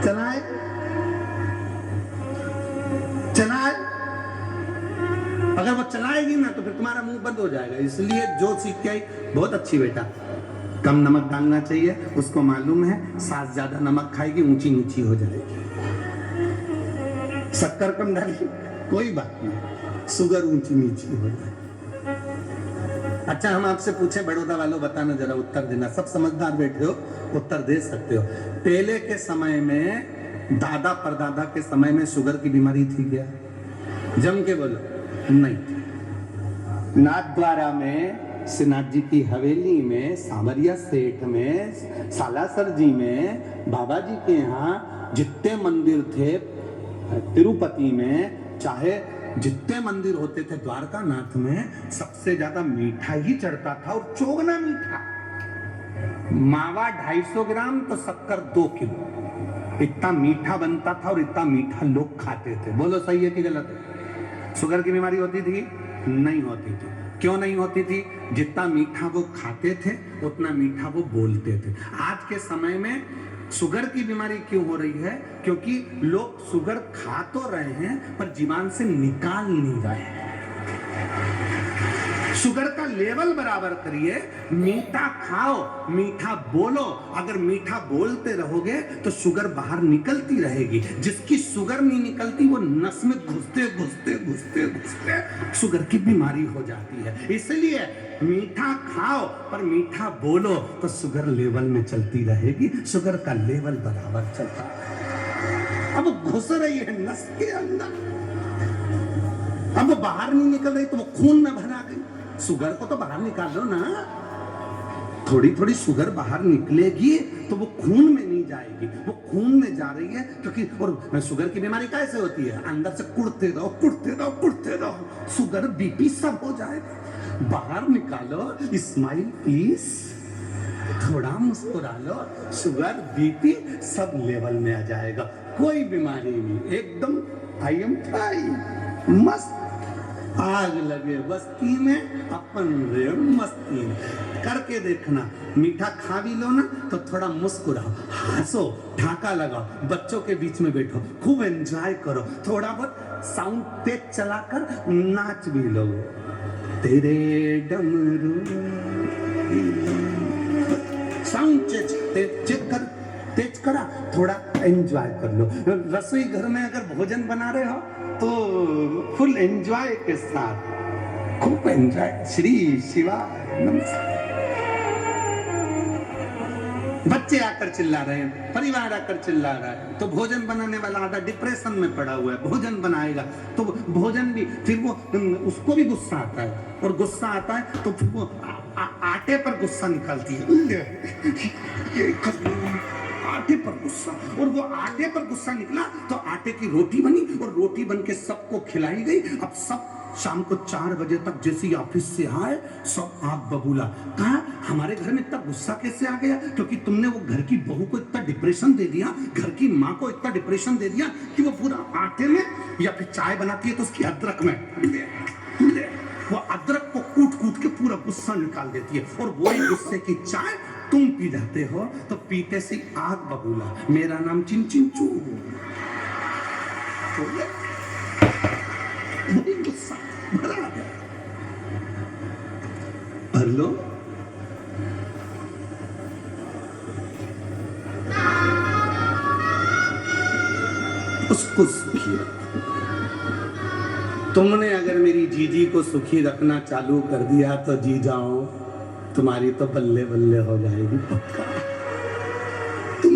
चलाए चलाए, अगर वो चलाएगी ना तो फिर तुम्हारा मुंह बंद हो जाएगा। इसलिए जो सीख के आई, बहुत अच्छी बेटा, कम नमक डालना चाहिए, उसको मालूम है सास ज्यादा नमक खाएगी ऊंची नीची हो जाएगी। शक्कर कम डाली कोई बात नहीं, शुगर ऊंची नीची हो जाए। अच्छा हम आपसे पूछे बड़ौदा वालों, बताना जरा, उत्तर देना, सब समझदार बैठे हो, उत्तर दे सकते हो। पहले के समय में, दादा परदादा के समय में शुगर की बीमारी थी क्या? जम के बोलो, नहीं। नाथद्वारा में, श्रीनाथ जी की हवेली में, सांवरिया सेठ में, सालासर जी में, बाबा जी के यहाँ जितने मंदिर थे, तिरुपति में, चाहे जितने मंदिर होते थे, द्वारका नाथ में सबसे ज्यादा मीठा ही चढ़ता था, और चोगना मीठा। मावा 250 ग्राम तो शक्कर 2 किलो, इतना मीठा बनता था और इतना मीठा लोग खाते थे। बोलो सही है कि गलत है? शुगर की बीमारी होती थी? नहीं होती थी। क्यों नहीं होती थी? जितना मीठा वो खाते थे उतना मीठा वो बोलते थे। आज के समय में शुगर की बीमारी क्यों हो रही है? क्योंकि लोग शुगर खा तो रहे हैं पर जीवन से निकाल नहीं रहे हैं। शुगर का लेवल बराबर करिए, मीठा खाओ, मीठा बोलो। अगर मीठा बोलते रहोगे तो शुगर बाहर निकलती रहेगी। जिसकी शुगर नहीं निकलती वो नस में घुसते घुसते घुसते घुसते शुगर की बीमारी हो जाती है। इसलिए मीठा खाओ पर मीठा बोलो तो शुगर लेवल में चलती रहेगी, शुगर का लेवल बराबर चलता है। अब घुस रही है नस के अंदर, अब वो बाहर नहीं निकल रही तो वो खून में भरा गई। शुगर को तो बाहर निकालो ना, थोड़ी थोड़ी शुगर बाहर निकलेगी तो वो खून में नहीं जाएगी, वो खून में जा रही है क्योंकि। और शुगर की बीमारी कैसे होती है? अंदर से कुड़ते रहो कुड़ते रहो कुड़ते रहो, शुगर बीपी सब हो जाएगा। बाहर निकालो, स्माइल प्लीज, थोड़ा मुस्कुरा लो, शुगर बीपी सब लेवल में आ जाएगा। कोई बीमारी नहीं, एकदम आई एम फाइन, मस्त। आग लगे बस्ती में अपन रे मस्ती में। करके देखना, मीठा खा भी लो ना तो थोड़ा मुस्कुराओ, हंसो, ढाका लगाओ, बच्चों के बीच में बैठो, खूब एंजॉय करो, थोड़ा बहुत साउंड तेज चलाकर नाच भी लो। तेरे डमरू साउंड तेज करा, थोड़ा एंजॉय कर लो। रसोई घर में अगर भोजन बना रहे हो तो फुल एंजॉय के साथ खूब एंजॉय। श्री शिवाय नमस्कार। बच्चे आकर चिल्ला रहे हैं, परिवार आकर चिल्ला रहा है, तो भोजन बनाने वाला आधा डिप्रेशन में पड़ा हुआ है, भोजन बनाएगा तो भोजन भी फिर वो उसको भी गुस्सा आता है, और गुस्सा आता है तो फिर वो आटे पर गुस्सा निकालती है, आटे पर गुस्सा, और वो आटे पर गुस्सा निकला तो आटे की रोटी बनी, और रोटी बन के सबको खिलाई गई। अब सब शाम को 4 बजे तक जैसे ऑफिस से आए सब आग बबूला। कहा हमारे घर में इतना गुस्सा कैसे आ गया? क्योंकि तुमने वो घर की बहू को इतना डिप्रेशन दे दिया, घर की माँ को इतना डिप्रेशन दे दिया कि वो पूरा आटे में, या फिर चाय बनाती है तो उसकी अदरक में वो अदरक को कूट कूट के पूरा गुस्सा निकाल देती है, और वही गुस्से की चाय तुम पी जाते हो, तो पीते से आग बबूला। मेरा नाम चिंचिंचू। गुस्सा भरा गया। भर लो। उसको सुखी रखो। तुमने अगर मेरी जीजी को सुखी रखना चालू कर दिया तो जी जाओ, तुम्हारी तो बल्ले बल्ले हो जाएगी पक्का। तुम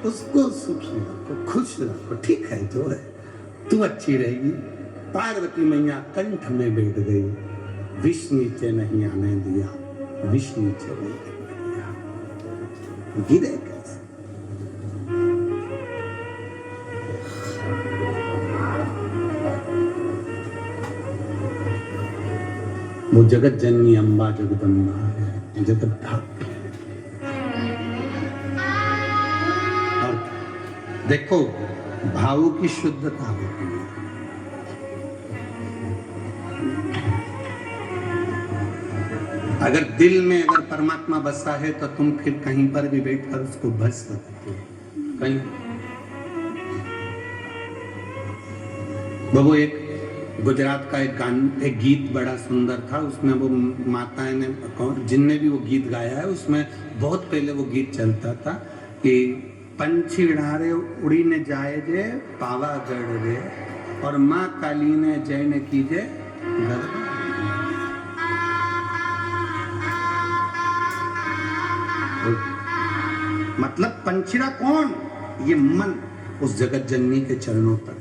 उसको सुखी रखो, खुश रखो, ठीक है जो है, तू अच्छी रहेगी। पार्वती मैया कंठ में बैठ गई, विष नीचे नहीं आने दिया, विष नीचे नहीं दिया, गिरे कैसे? वो जगत जननी अम्बा जगदम्बा है, जगत धात्री। और देखो भाव की शुद्धता होती है। अगर दिल में अगर परमात्मा बसा है तो तुम फिर कहीं पर भी बैठकर उसको बस सकते हो। कहीं वो एक गुजरात का एक गीत बड़ा सुंदर था, उसमें वो माताएं ने, जिनने भी वो गीत गाया है, उसमें बहुत पहले वो गीत चलता था कि पंछी ढारे उड़ी ने जाए जे पावागढ़ रे, और माँ काली ने जय ने कीजे गरबा। मतलब पंछीड़ा कौन? ये मन उस जगत जननी के चरणों तक।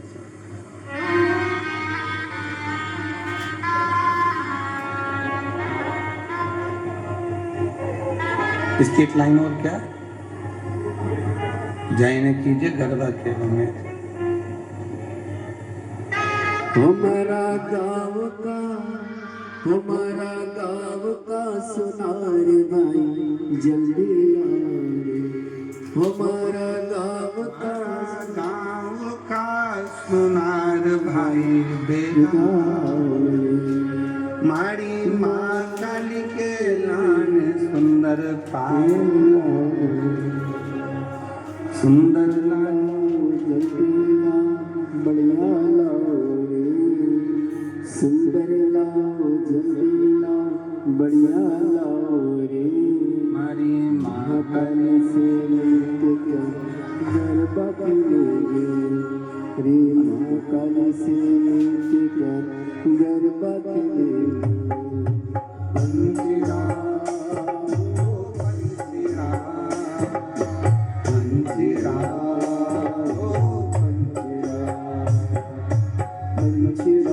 इसकी एक लाइन और क्या? जय ने कीजिए गरबा के में। हमारा गाँव का सुनार भाई जल्दी हमारा गाँव का सुनार भाई बेगा, मारी माँ काली के लान सुंदर पाए, सुंदर बढ़िया लाओ रे, सुंदर लाओ जल्दी लाओ, बढ़िया लाओ रे, मारी माँ काली से गरबा खेलेंगे रे, माँ काली से गरबा खेलेंगे। पंछीड़ा पंछीड़ा पंछीड़ा पंछीड़ा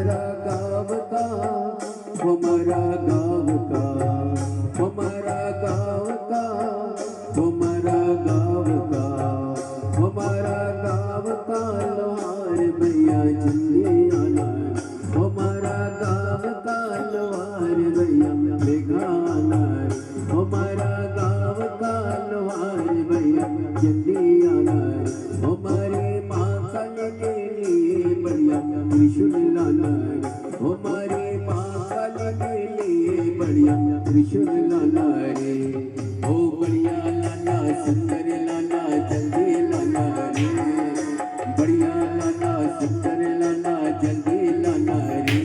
हमारा गाँव का, हमारा गाँव का, हमारा गाँव का, हमारा गाँव का, हमारा गाँव का लोहार भैया जल्दी आना, हमारा गाँव का लोहार भैया बेगा आना, हमारा गाँव का लोहार भैया जल्दी आना, हमारे माँ काली के लिए बढ़िया त्रिशूल लाना, हमारे माँ काली के लिए बढ़िया त्रिशूल लाना रे, ओ बढ़िया लाना सुंदर लाना जल्दी लाना रे, बढ़िया लाना सुंदर लाना जल्दी लाना रे,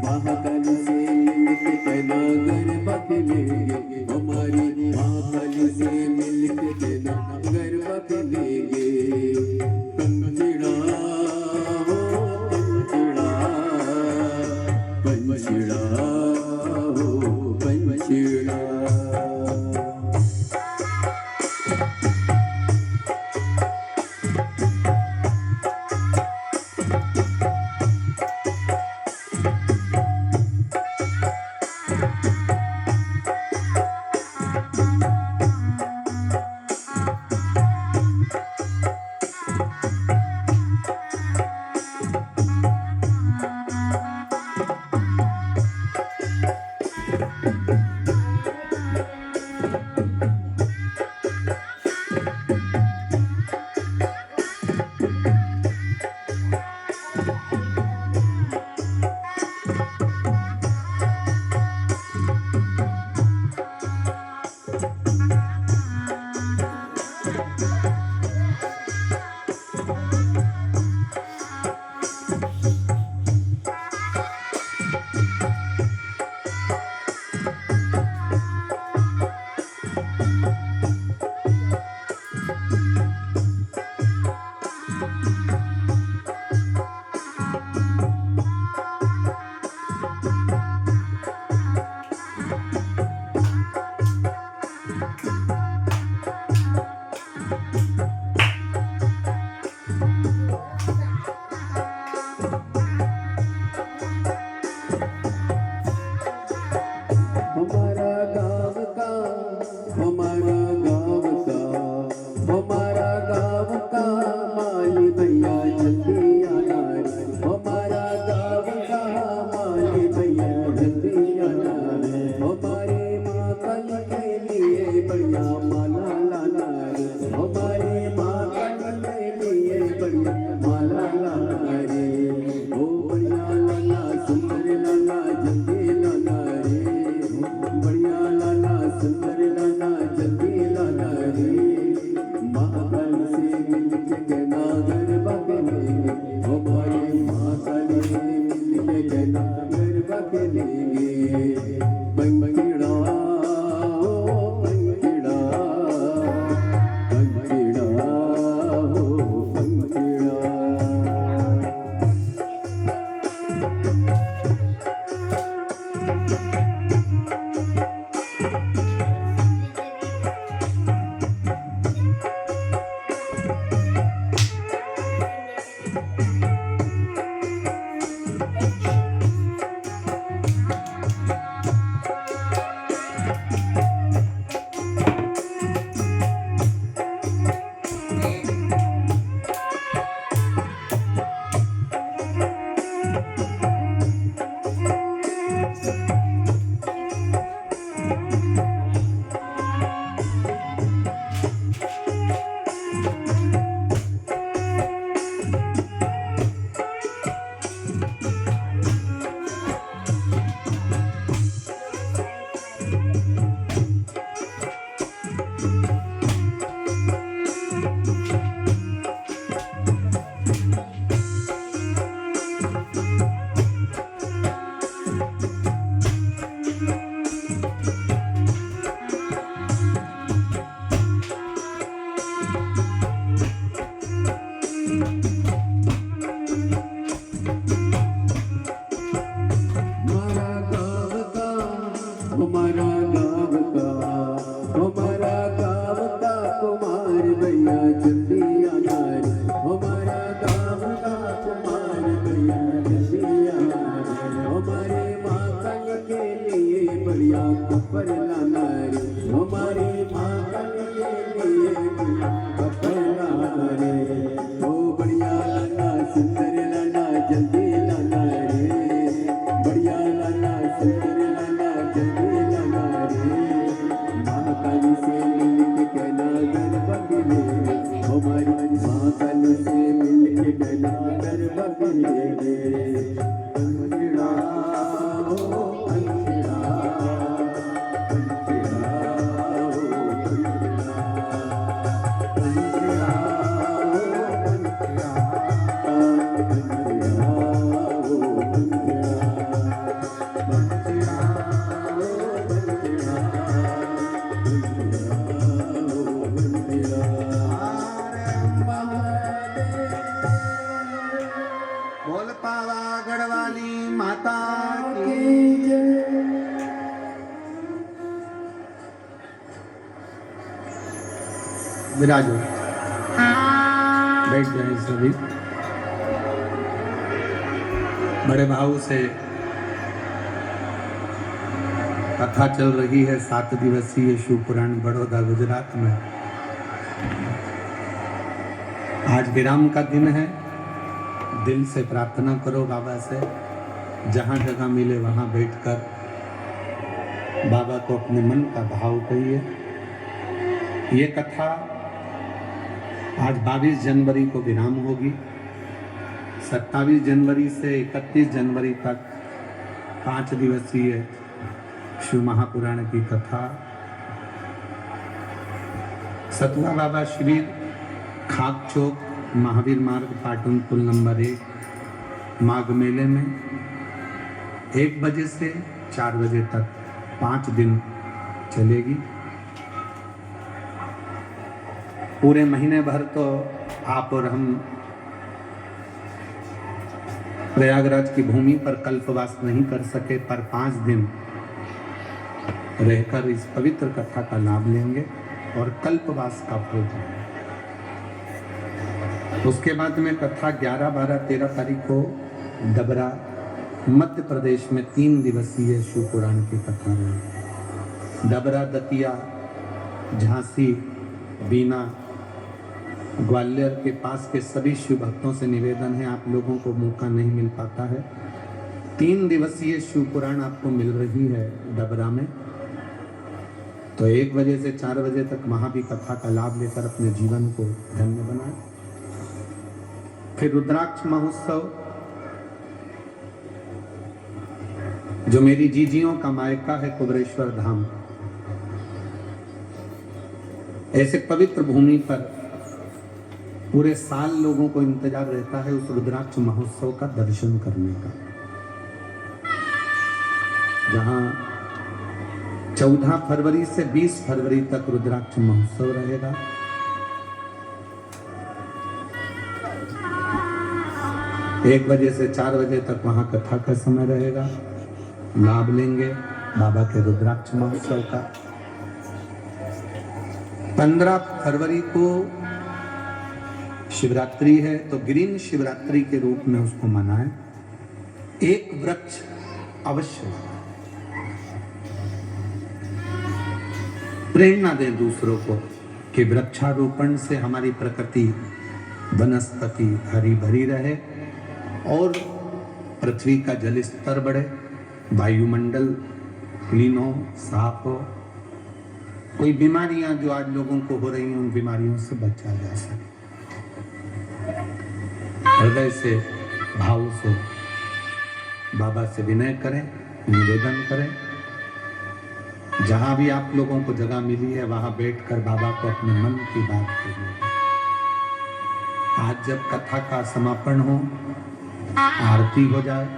महाकाल से मिलके कहना गरबा खेलेंगे, हमारी महाकाल से मिलके कहना गरबा खेलेंगे, पंचड़ा हो पंचड़ा, पंचड़ा हो पंचड़ा। हमारा गाँव का, हमारा गाँव का, हमारा गाँव का माली भैया जल्दी आना रे, हमारा गाँव का माली भैया जल्दी आना रे, हमारे माँ काली के लिए बढ़िया माला लाना रे, हमारे माँ काली के लिए बढ़िया माला लाना रे, ओ बढ़िया लाला सुंदर लाला जल्दी लाना रे, बढ़िया लाला सुंदर लाला जल्दी लाना रे, महाकाल से मिलके कहना गरबा खेलेंगे, हमारे महाकाल से मिलके कहना गरबा खेलेंगे, पंचड़ा हो पंचड़ा, पंचड़ा हो पंचड़ा। जल्दी आना रे, हमारा गाँव का कुमार भैया जल्दी पर लाना रे, हमारी माँ का लिए कपड़ लाना रे। ओ बढ़िया लाना, सुंदर लाना, जल्दी लाना रे, बढ़िया लाना, सुंदर लाना, जल्दी लाना रे। माँ काली से मिल के कहना गरबा गिरे, हमारी माँ काली से मिल के कहना गरबा गिरे। पंचड़ा हो पंचड़ा, पंचड़ा हो पंचड़ा, पंचड़ा हो पंचड़ा, पंचड़ा हो पंचड़ा, पंचड़ा हो पंचड़ा। बोल पावागढ़ वाली माता की। विराजो, बैठ जाए सभी। बड़े भाव से कथा चल रही है 7 दिवसीय शिव पुराण बड़ौदा गुजरात में। आज विराम का दिन है। दिल से प्रार्थना करो बाबा से, जहां जगह मिले वहां बैठकर बाबा को अपने मन का भाव कहिए। ये कथा आज 22 जनवरी को विराम होगी। 27 जनवरी से 31 जनवरी तक 5 दिवसीय शिव महापुराण की कथा। सतुआ बाबा शिविर, खाक चौक, महावीर मार्ग, पाटन पुल नंबर 1, माघ मेले में 1 बजे से 4 बजे तक 5 दिन चलेगी। पूरे महीने भर तो आप और हम प्रयागराज की भूमि पर कल्पवास नहीं कर सके, पर 5 दिन रहकर इस पवित्र कथा का लाभ लेंगे और कल्पवास का फल पाएंगे। उसके बाद में कथा 11, 12, 13 तारीख को डबरा मध्य प्रदेश में 3 दिवसीय शिव पुराण की कथा है। डबरा, दतिया, झांसी, बीना, ग्वालियर के पास के सभी शिव भक्तों से निवेदन है, आप लोगों को मौका नहीं मिल पाता है, 3 दिवसीय शिव पुराण आपको मिल रही है डबरा में, तो 1 बजे से 4 बजे तक वहां भी कथा का लाभ लेकर अपने जीवन को धन्य बनाए। फिर रुद्राक्ष महोत्सव, जो मेरी जीजियों का मायका है कुबरेश्वर धाम, ऐसे पवित्र भूमि पर पूरे साल लोगों को इंतजार रहता है उस रुद्राक्ष महोत्सव का दर्शन करने का, जहां 14 फरवरी से 20 फरवरी तक रुद्राक्ष महोत्सव रहेगा। एक बजे से 4 बजे तक वहां कथा का समय रहेगा। लाभ लेंगे बाबा के रुद्राक्ष महोत्सव का। 15 फरवरी को शिवरात्रि है, तो ग्रीन शिवरात्रि के रूप में उसको मनाएं। एक वृक्ष अवश्य, प्रेरणा दें दूसरों को कि वृक्षारोपण से हमारी प्रकृति, वनस्पति हरी भरी रहे और पृथ्वी का जल स्तर बढ़े, वायुमंडल क्लीन हो, साफ हो, कोई बीमारियां जो आज लोगों को हो रही हैं उन बीमारियों से बचा जा सके। हृदय से, भाव से बाबा से विनय करें, निवेदन करें। जहां भी आप लोगों को जगह मिली है वहां बैठकर बाबा को अपने मन की बात करिए। आज जब कथा का समापन हो, आरती हो जाए,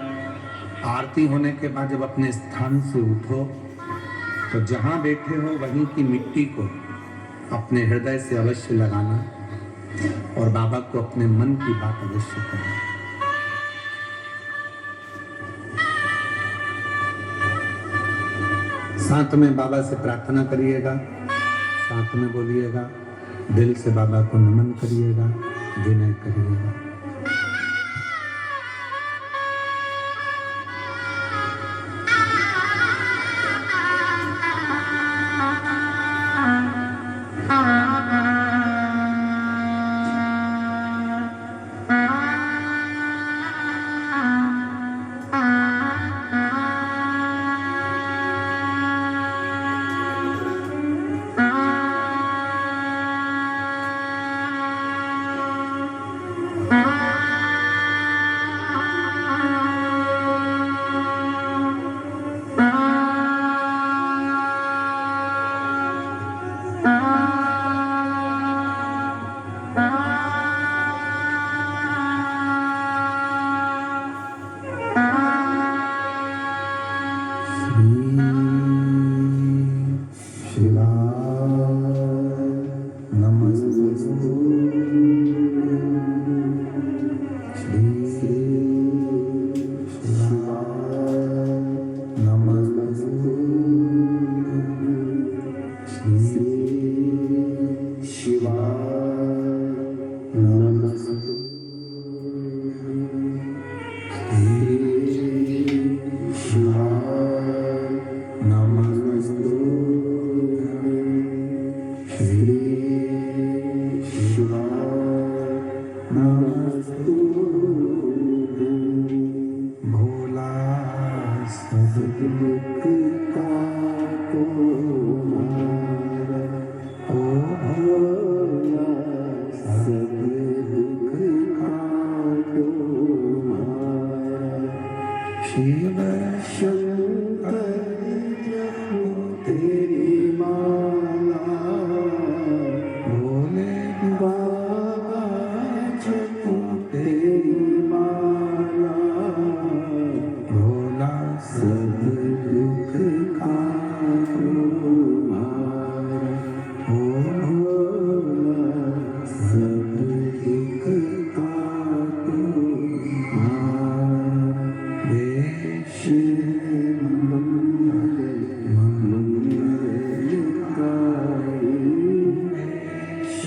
आरती होने के बाद जब अपने स्थान से उठो तो जहां बैठे हो वहीं की मिट्टी को अपने हृदय से अवश्य लगाना और बाबा को अपने मन की बात अवश्य करना। साथ में बाबा से प्रार्थना करिएगा, साथ में बोलिएगा, दिल से बाबा को नमन करिएगा, विनय करिएगा। सब दुख काटो मारा, ओ भोला सब दुख काटो मारा। शिव शंकर जपो तेरी माला, भोले बाबा जपो तेरी माला, भोला सब दुख काटो मारा, ओ भोला सब दुख काटो मारा। देश मंगल मंगलकारी, देश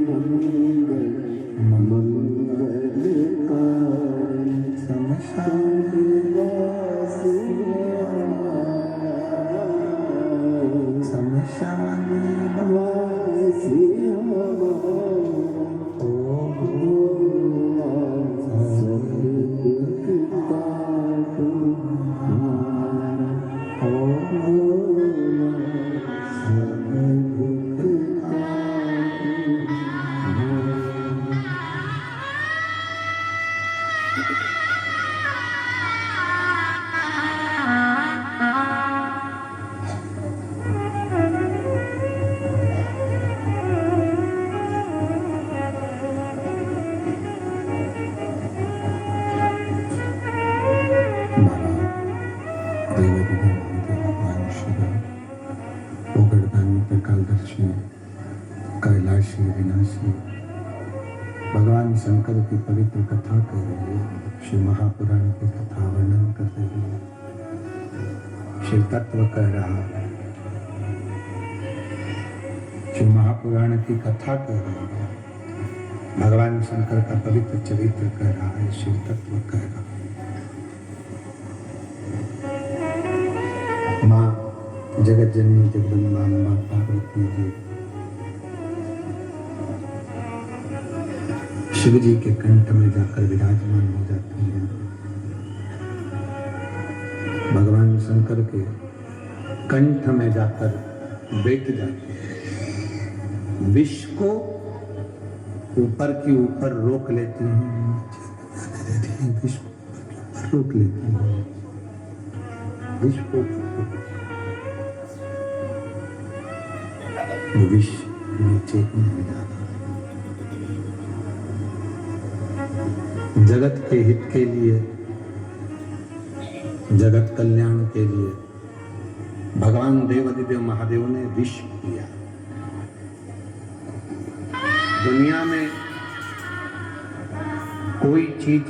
मंगल मंगलकारी, शमशान वासिया, शमशान वासिया, ओ भोला सब दुख काटो मारा, ओ भोला सब दुख काटो मारा। भगवान शिव ओगड़दानी प्रकालदर्शी कैलाशी विनाशी भगवान शंकर की पवित्र कथा कह रही है, शिव महापुराण की कथा वर्णन कर रही है, शिव तत्व कह रहा है, शिव महापुराण की कथा कह रही है, भगवान शंकर का पवित्र चरित्र कह रहा है, शिव तत्व कह रहा है। माँ जगत जननी जगदम्बा माँ पार्वती जी शिव जी के कंठ में जाकर विराजमान हो जाती हैं। भगवान शंकर के कंठ में जाकर बैठ जाती हैं, विष को ऊपर की ऊपर रोक लेती हैं, विष को रोक लेती हैं, विष को विष नीचे नहीं जाता। जगत के हित के लिए, जगत कल्याण के लिए भगवान देवादिदेव महादेव ने विष किया। दुनिया में कोई चीज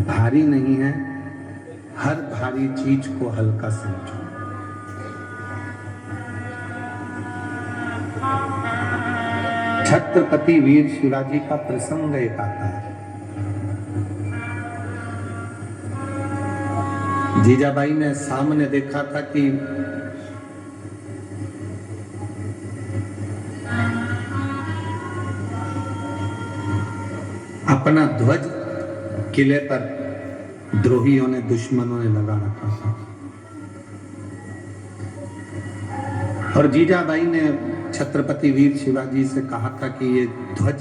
भारी नहीं है, हर भारी चीज को हल्का समझो। छत्रपति वीर शिवाजी का प्रसंग एक आता है। जीजाबाई ने सामने देखा था कि अपना ध्वज किले पर द्रोहियों ने, दुश्मनों ने लगा रखा था और जीजाबाई ने छत्रपति वीर शिवाजी से कहा था कि ये ध्वज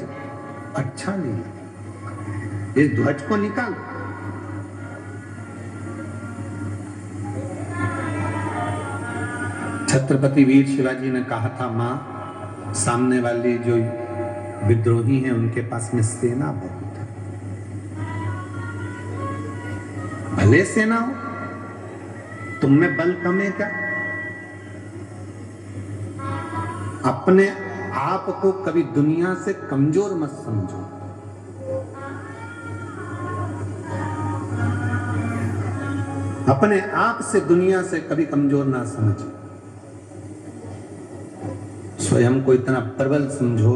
अच्छा नहीं है, इस ध्वज को निकाल। छत्रपति वीर शिवाजी ने कहा था, मां सामने वाली जो विद्रोही हैं उनके पास में सेना बहुत है, भले सेना हो, तुम में बल कम है क्या? अपने आप को कभी दुनिया से कमजोर मत समझो। अपने आप से दुनिया से कभी कमजोर ना समझो। स्वयं को इतना प्रबल समझो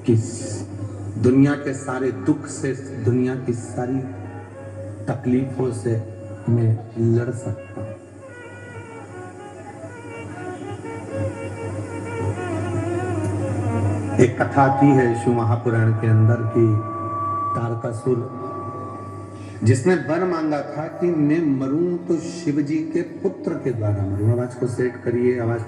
कि दुनिया के सारे दुख से, दुनिया की सारी तकलीफों से मैं लड़ सकता हूं। एक कथा आती है शिव महापुराण के अंदर की तारकासुर जिसने वर मांगा था कि मैं मरूं तो शिव जी के पुत्र के द्वारा मरूं। आवाज को सेट करिए, आवाज